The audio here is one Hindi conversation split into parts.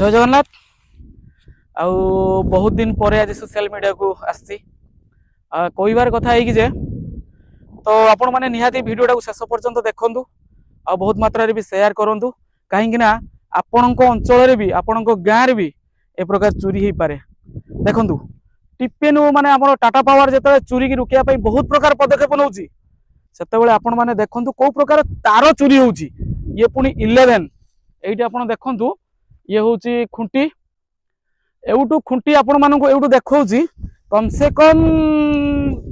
जय जगन्नाथ। आउ बहुत दिन पर आज सोशल मीडिया को आसी कहबार कथा है कि जे तो आपण मैंने निहाती भिडियोटा शेष पर्यंत देखु आ बहुत मात्रा भी शेयर करूँ कहीं आपण अंचल भी आपण गाँव भी ए प्रकार चोरी हो पारे। देखु टिपेनु माने आप टाटा पावर जो चोरी की रोकने बहुत प्रकार पदक्षेप नौ से आपण मैंने देखु कौ प्रकार तार चोरी होची ये पुणी 11 ये आप देखु ये हूँ खुंटी एवटू खुंटी आपण मानक एवटू देखा कम से कम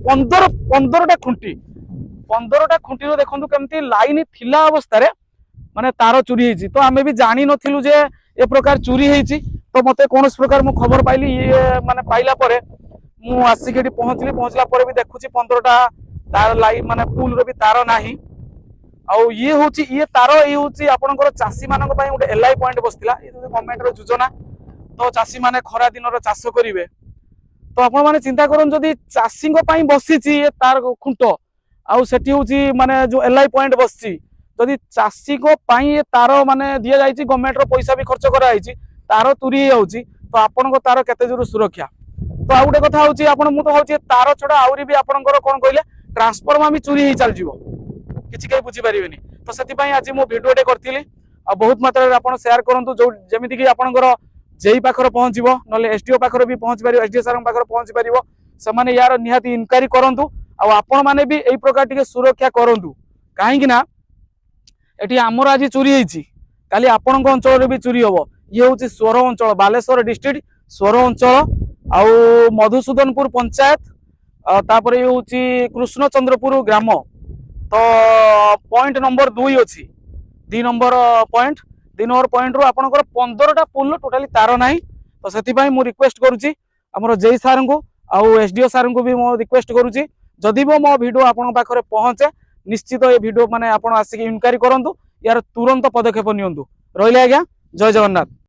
15टा खुंटी 15टा खुंटी देखो केमती लाइन थिला अवस्था माने तार चोरी होती तो आमे भी जानी नथिलु जे ए प्रकार चोरी होती। तो मते कौन प्रकार मु खबर पाइली ये माने पाइला परे मु आसिक पहुंचला परे भी देखुची 15टा तार लाइन माने पुल रो भी तार नाही। आउ ये हूँ ये तार ये हूँ आपंकर चाषी मान गोटे एलआई पॉइंट बसला गवर्नमेंट योजना तो चाषी माने खरा दिन चाष करेंगे तो आपण मैंने चिंता करन जदि चाषी बसी तार खुंट आउ सेठी हूँ माने जो एलआई पॉइंट बसची जदि चाषी ये तार माने दि जाए गवर्नमेंट पैसा भी खर्च कराई तार तुरी जाऊँगी तो आपण तार केते जोर सुरक्षा। तो आ गोटे कथा हूँ मुझे हूँ तार छड़ा आहरी भी आपंकर कौन कहले ट्रांसफर्मा भी चोरी हो चल किसी कहीं बुझीपारे। तो से आज मो भिडियोटे करी बहुत मात्रा आप सेयार करूँ जो जमीक कि आपंकर जेई पाखर पहुँचो ना एसडीओ पाखर भी पहुँच पार एसडीओ सार पाखर पहुँच पार से यार निहाती इनक्वारी करूँ आपण मैंने भी यही प्रकार टी सुरक्षा करूँ कहीं ये आमर आज चोरी होती काली आपण अंचल भी चोरी हम ये हूँ सोर अंचल बालेश्वर डिस्ट्रिक्ट सोर अंचल आउ मधुसूदनपुर पंचायत तापर ये हूँ कृष्णचंद्रपुर ग्राम। तो पॉइंट नंबर 2 अच्छी 2 नंबर पॉइंट रु आपंकर 15टा पुल टोटाली तार ना। तो से मु रिक्वेस्ट करुच्ची आमर जेई सार को आउ एसडीओ सार को भी मो रिक्वेस्ट करुच्ची जदि मो भिडियो आपण पाखरे पहुँचे निश्चित ये भिडियो माने आपण आसिक इनक्वारी करंतु यार तुरंत पदक्षेप नियंतु। रहिले आज्ञा जय जगन्नाथ।